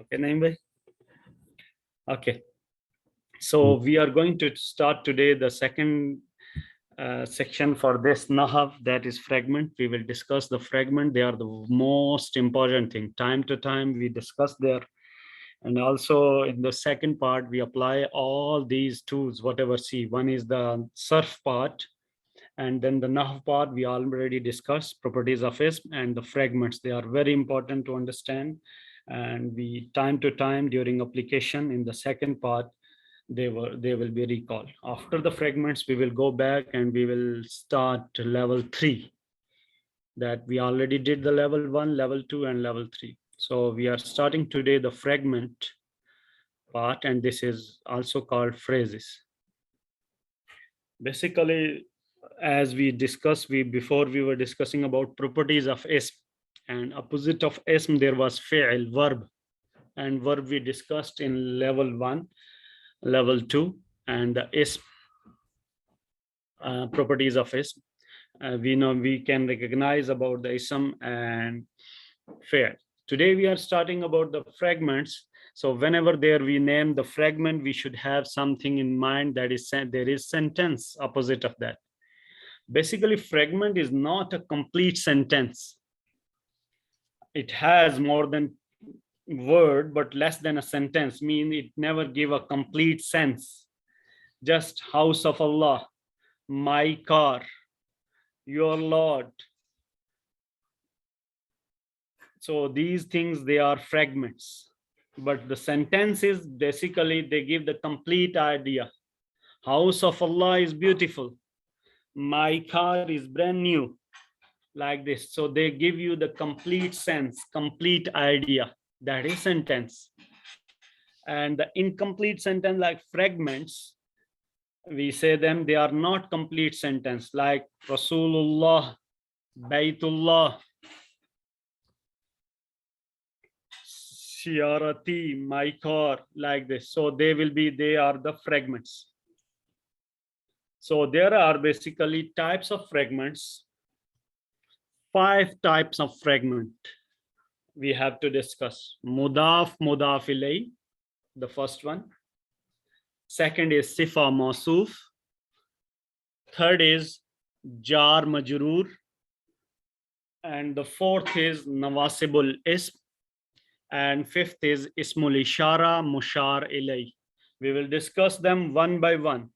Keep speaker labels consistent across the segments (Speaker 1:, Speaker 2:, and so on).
Speaker 1: Okay, Naeem bhai? Okay. So we are going to start today the second section for this Nahav, that is fragment. We will discuss the fragment. They are the most important thing. Time to time we discuss there. And also in the second part, we apply all these tools, whatever see. One is the surf part. And then the Nahav part, we already discussed properties of ism and the fragments. They are very important to understand. And we time to time during application in the second part, they will be recalled. After the fragments, we will go back and we will start level 3. That we already did the level 1, level 2, and level 3. So we are starting today the fragment part, and this is also called phrases. Basically, as we discussed, before we were discussing about properties of ism, and opposite of ism there was fi'l, verb, and verb we discussed in level 1, level 2, and the ism, properties of ism. We know we can recognize about the ism and fi'l. Today we are starting about the fragments. So whenever there we name the fragment, we should have something in mind, that is there is sentence opposite of that. Basically, fragment is not a complete sentence. It has more than word, but less than a sentence, mean it never give a complete sense. Just house of Allah, my car, your Lord. So these things, they are fragments. But the sentences, basically, they give the complete idea. House of Allah is beautiful. My car is brand new, like this. So they give you the complete sense, complete idea. That is sentence. And the incomplete sentence, like fragments, we say them, they are not complete sentence, like Rasulullah, Baytullah, Shiarati, my car, like this. So they are the fragments. So there are basically types of fragments, 5 types of fragment we have to discuss. Mudaf, mudaf ilay, the first one. Second is sifa mausuf. Third is jar majroor. And the fourth is nawasibul ism. And fifth is ismul ishara mushar ilay. We will discuss them one by one.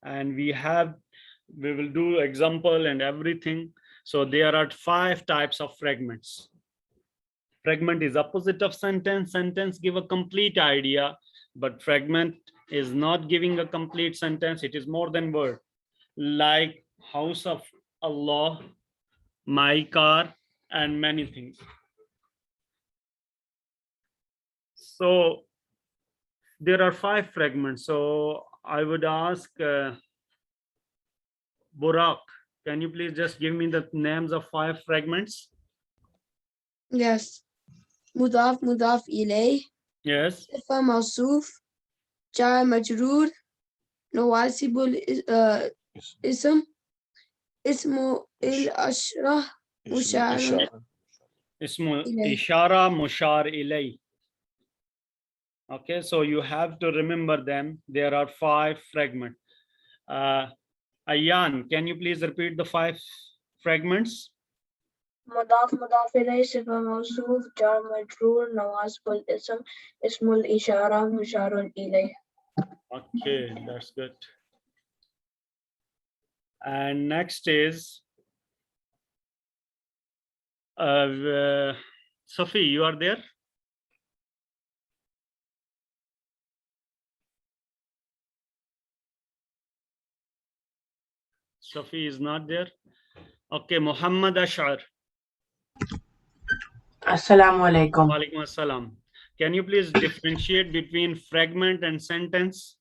Speaker 1: And we will do example and everything. So there are 5 types of fragments. Fragment is opposite of sentence. Sentence give a complete idea, but fragment is not giving a complete sentence. It is more than word, like house of Allah, my car, and many things. So there are 5 fragments. So I would ask Burak, can you please just give me the names of 5 fragments?
Speaker 2: Yes. مضاف مضاف إليه.
Speaker 1: Yes.
Speaker 2: صفة موصوف. جار مجرور. نواسب الاسم. اسم الأشرة. مشار
Speaker 1: اسم
Speaker 2: إليه.
Speaker 1: إشارة مشار إليه. Okay, so you have to remember them. There are 5 fragments. Ayan, can you please repeat the 5 fragments?
Speaker 2: مضاف مضاف إليه صفة موصوف جار مجرور نواصب الاسم اسم الإشارة مشار إليه.
Speaker 1: Okay, that's good. And next is Sophie, you are there? Sophie is not there. Okay, Muhammad Ash'ar.
Speaker 3: Assalamu alaikum.
Speaker 1: Walaikum assalam. Can you please differentiate between fragment and sentence?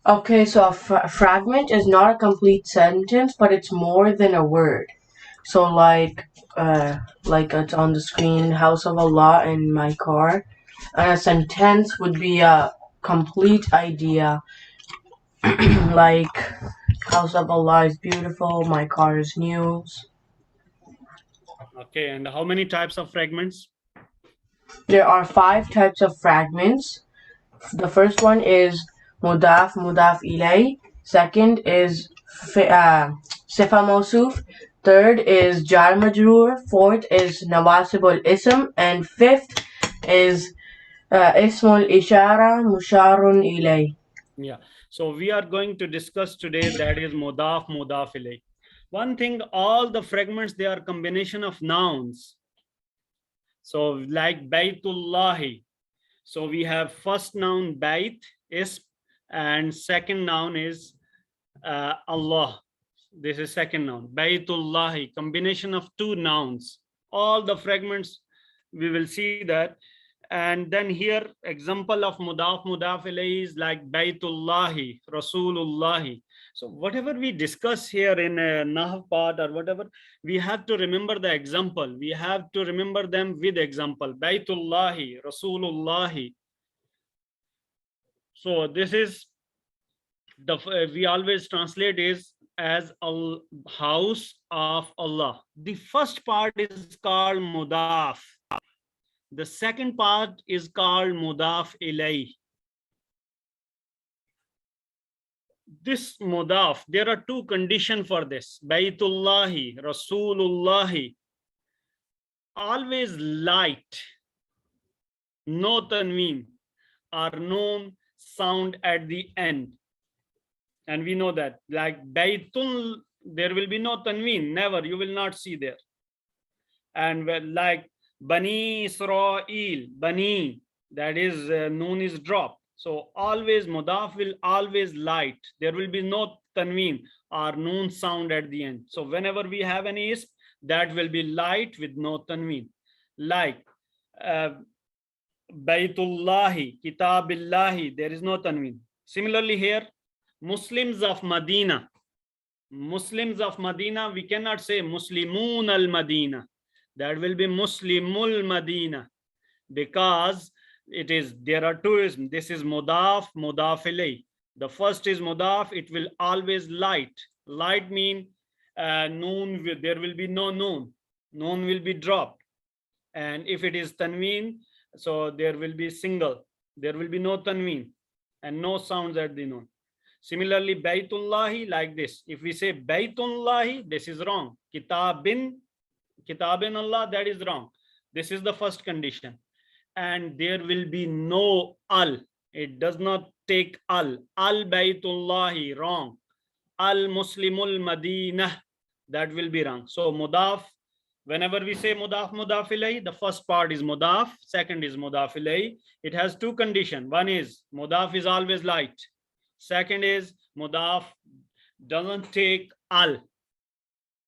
Speaker 3: Okay, so a fragment is not a complete sentence, but it's more than a word. So like it's on the screen, House of Allah and my car. And a sentence would be a complete idea, like House of Allah is beautiful, my car is new.
Speaker 1: Okay, and how many types of fragments?
Speaker 3: There are 5 types of fragments. The first one is mudaf, mudaf ilay. Second is sifa mawsuf. Third is jar majroor. Fourth is nawasibul ism. And fifth is ismul ishara musharun ilay.
Speaker 1: Yeah. So we are going to discuss today that is mudaf, mudaf ilay. One thing, all the fragments, they are combination of nouns. So like Baytullahi. So we have first noun Bayt is, and second noun is Allah. This is second noun. Baytullahi, combination of 2 nouns. All the fragments, we will see that. And then here, example of mudaf, mudaf ilayhi is like Baytullahi, Rasulullahi. So whatever we discuss here in a Nahv part or whatever, we have to remember the example. We have to remember them with example. Baytullahi, Rasulullahi. So this is the, we always translate is as a house of Allah. The first part is called mudaf. The second part is called mudaf ilay. This mudaf, there are 2 conditions for this. Baytullahi, Rasulullahi. Always light, no tanween, or no sound at the end. And we know that, like Baytul, there will be no tanween, never, you will not see there. And like Bani Israel, Bani, that is noon is dropped. So always mudaf will always light. There will be no tanween or noon sound at the end. So whenever we have any ism, that will be light with no tanween. Like Baytullahi, Kitabillahi, there is no tanween. Similarly here, Muslims of Medina. Muslims of Medina, we cannot say Muslimun al Medina. That will be Muslimul Medina, because it is, there are 2 isms. This is mudaf, mudaf ilay. The first is mudaf, it will always light. Light mean noon, there will be no noon. Noon will be dropped. And if it is tanween, so there will be single. There will be no tanween and no sounds at the noon. Similarly, Baytullahi, like this. If we say Baytullahi, this is wrong. Kitabin Allah, that is wrong. This is the first condition. And there will be no al. It does not take al. Al Baytullahi, wrong. Al Muslimul Madinah, that will be wrong. So mudaf, whenever we say mudaf, mudaf ilayhi, the first part is mudaf, second is mudaf ilayhi. It has 2 conditions. One is mudaf is always light. Second is mudaf doesn't take al.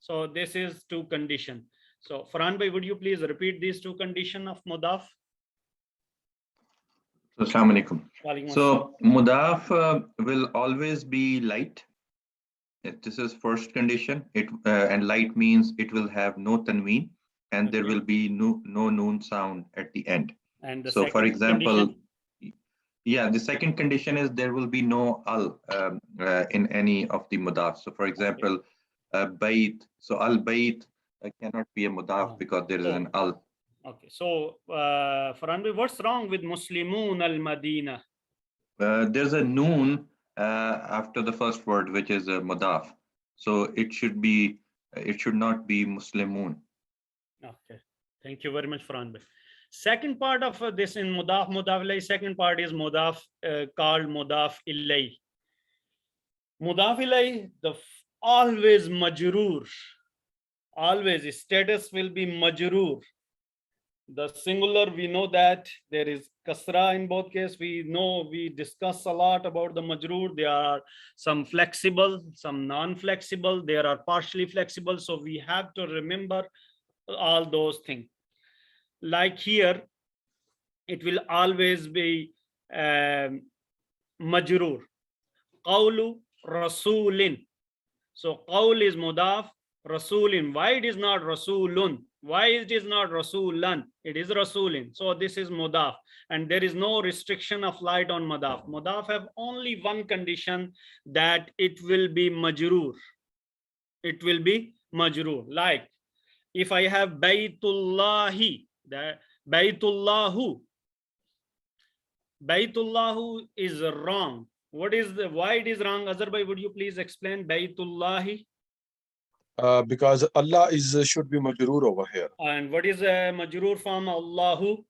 Speaker 1: So this is 2 conditions. So Farhan bhai, would you please repeat these 2 conditions of mudaf?
Speaker 4: Assalamu alaikum. So mudaf will always be light. This is first condition. It and light means it will have no tanween, and there will be no noon sound at the end.
Speaker 1: And
Speaker 4: so for example,
Speaker 1: condition?
Speaker 4: Yeah, the second condition is there will be no al in any of the mudaf. So for example, bayt, so al bayt cannot be a mudaf because there is an al.
Speaker 1: Okay, so Farhan, what's wrong with Muslimun al Madina?
Speaker 4: There's a noon after the first word, which is a mudaf. So it should not be Muslimun.
Speaker 1: Okay, thank you very much, Farhan. Second part of this in mudaf, mudaf ilay, second part is mudaf called mudaf ilay. Mudaf ilay, the always majroor. Always status will be majroor. The singular, we know that there is kasra in both cases. We know, we discuss a lot about the majroor. There are some flexible, some non-flexible. There are partially flexible. So we have to remember all those things. Like here, it will always be majroor. Qawlu rasulin. So qawl is mudaf, rasulin. Why it is not rasulun? Why it is not rasulan? It is rasulin. So this is mudaf, and there is no restriction of light on mudaf. Mudaf have only one condition, that it will be majroor. It will be majroor. Like if I have Baytullahi, that Baytullahu. Baytullahu is wrong. Why it is wrong? Azhar bhai, would you please explain Baytullahi?
Speaker 5: Because Allah should be majroor over here.
Speaker 1: And what is a majroor form? Allahu?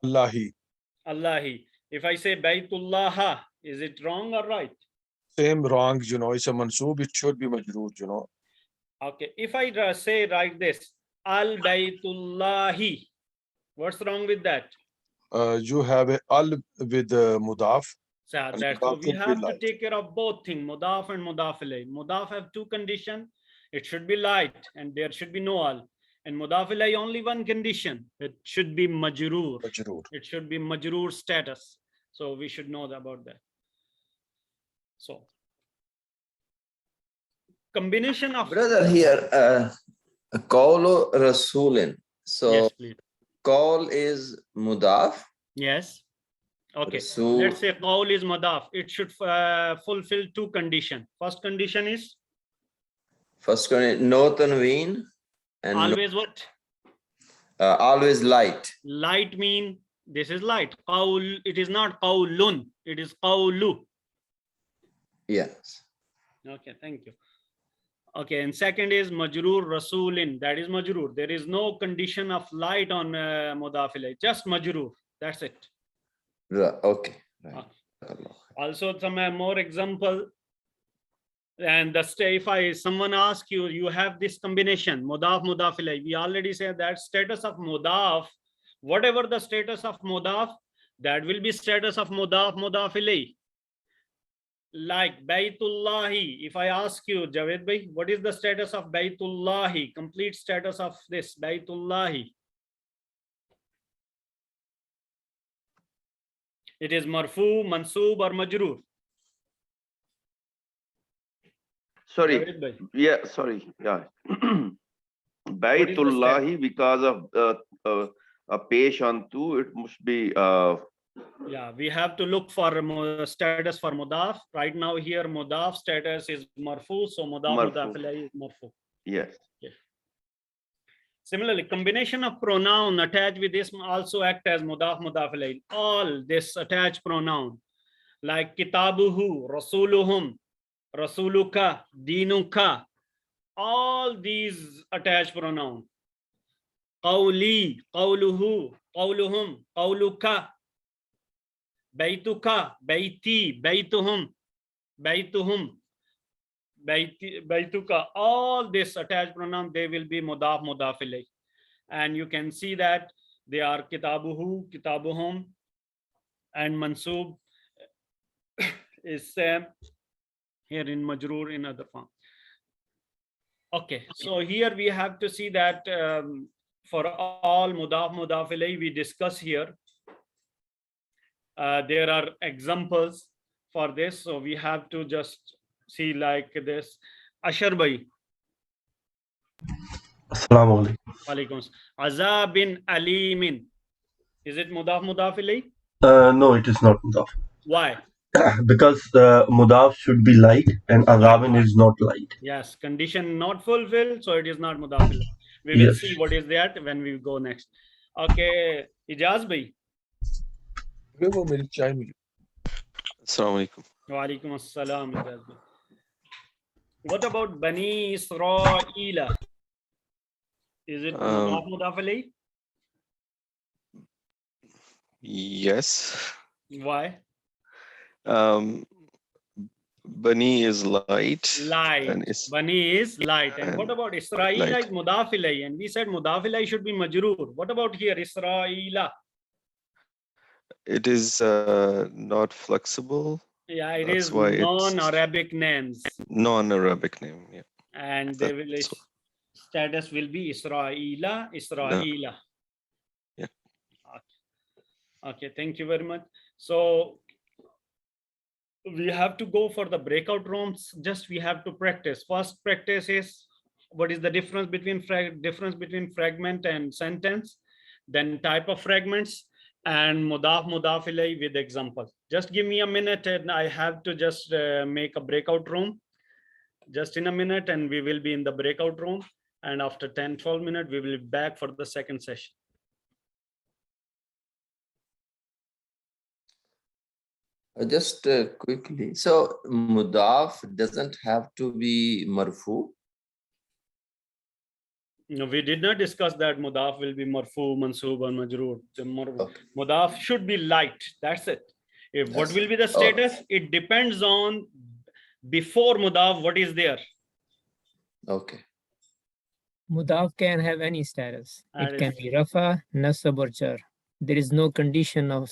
Speaker 5: Allahi.
Speaker 1: Allahi. If I say Baytullaha, is it wrong or right?
Speaker 5: Same wrong, it's a mansoob, it should be majroor,
Speaker 1: Okay, if I say like this, Al Baytullahi, what's wrong with that?
Speaker 5: You have a al with mudaf.
Speaker 1: So
Speaker 5: And
Speaker 1: that's
Speaker 5: mudaf
Speaker 1: so we
Speaker 5: should be
Speaker 1: have to
Speaker 5: light.
Speaker 1: take care of both things, mudaf and mudaf ilayh. Mudaf have two conditions. It should be light and there should be no al. And mudaf ilayh only one condition. It should be majroor.
Speaker 5: Majroor.
Speaker 1: It should be majroor status. So we should know about that. So combination of
Speaker 6: Brother, here, Qawlu Rasulin. So,
Speaker 1: yes, please.
Speaker 6: Qawl is mudaf.
Speaker 1: Yes. Okay.
Speaker 6: Rasul.
Speaker 1: Let's say qawl is madaf. It should fulfill two conditions. First condition is
Speaker 6: First one, no tanween. And
Speaker 1: always what?
Speaker 6: always light.
Speaker 1: Light mean this is light. Qawl, it is not qawlun. It is qawlu.
Speaker 6: Yes.
Speaker 1: Okay, thank you. Okay, and second is majroor rasulin. That is majroor. There is no condition of light on mudaf ilayh. Just majroor. That's it.
Speaker 6: Okay. Right.
Speaker 1: Also, some more example. And if someone asks you, you have this combination mudaf mudaf ilayh. We already said that status of mudaf, whatever the status of mudaf, that will be status of mudaf mudaf ilayh. Like Baytullahi. If I ask you, Javed bhai, what is the status of Baytullahi? Complete status of this Baytullahi. It is marfu, mansoob, or majroor.
Speaker 7: Sorry.
Speaker 1: Javed bhai.
Speaker 7: Yeah, sorry. Yeah. Baytullahi, because of a page on two, it must be
Speaker 1: Yeah, we have to look for status for mudaf. Right now here mudaf status is marfu, so mudaf
Speaker 7: Marfu.
Speaker 1: mudaf ilayh is marfu.
Speaker 7: yes.
Speaker 1: Similarly, combination of pronoun attached with this also act as mudaf mudaf ilayh. All this attached pronoun like kitabuhu, rasuluhum, rasuluka, dinuka, all these attached pronoun. Qawli, qawluhu, qawluhum, qawluka, Baituka, Baiti, Baituhum, Baituhum, Baituka, all this attached pronoun, they will be mudaf mudaf ilayh. And you can see that they are kitabuhu, kitabuhum, and mansoob is same here in majroor in other form. Okay, so here we have to see that for all mudaf mudaf ilayh we discuss here. There are examples for this, so we have to just see like this. Ashar bhai.
Speaker 8: Assalamu alaikum.
Speaker 1: Walaikum. Azabin alimin. Is it mudaf mudaf ilayh?
Speaker 8: No, it is not mudaf.
Speaker 1: Why?
Speaker 8: Because mudaf should be light and azabin is not light.
Speaker 1: Yes, condition not fulfilled, so it is not mudaf ilayh. We will
Speaker 8: Yes.
Speaker 1: see what is that when we go next. Okay, Ijaz bhai.
Speaker 5: वो मेरी चाय मिली.
Speaker 8: Assalamu alaikum.
Speaker 1: Walaikum assalam. Ijaz bhai. What about Bani Israila? Is it mudaf mudaf ilayh?
Speaker 8: Yes.
Speaker 1: Why?
Speaker 8: Bani is light.
Speaker 1: Light.
Speaker 8: And is
Speaker 1: Bani is light. And what
Speaker 8: and
Speaker 1: about Israila
Speaker 8: light.
Speaker 1: is mudaf ilayh? And we said mudaf ilayh should be majroor. What about here, Israila?
Speaker 8: it is not flexible.
Speaker 1: Yeah, it
Speaker 8: That's
Speaker 1: is
Speaker 8: why it's
Speaker 1: non-Arabic names.
Speaker 8: non-Arabic name. Yeah.
Speaker 1: And they will
Speaker 8: That's
Speaker 1: status will be Israila, Israila.
Speaker 8: Yeah.
Speaker 1: Okay, thank you very much. So we have to go for the breakout rooms. Just we have to practice. First practice is what is the difference between fragment and sentence, then type of fragments, and mudaf mudaf ilayh with example. Just give me a minute and I have to just make a breakout room. Just in a minute and we will be in the breakout room. And after 10-12 minutes, we will be back for the second session.
Speaker 6: Just quickly. So mudaf doesn't have to be marfu.
Speaker 1: No, we did not discuss that mudaf will be marfu, mansoob, and majroor. The
Speaker 6: Okay.
Speaker 1: mudaf should be light. That's it. If what
Speaker 6: That's
Speaker 1: will be the status? It depends on before mudaf what is there.
Speaker 6: Okay.
Speaker 9: Mudaf can have any status.
Speaker 1: That
Speaker 9: It can
Speaker 1: is-
Speaker 9: be rafa, nasab, or jar. There is no condition of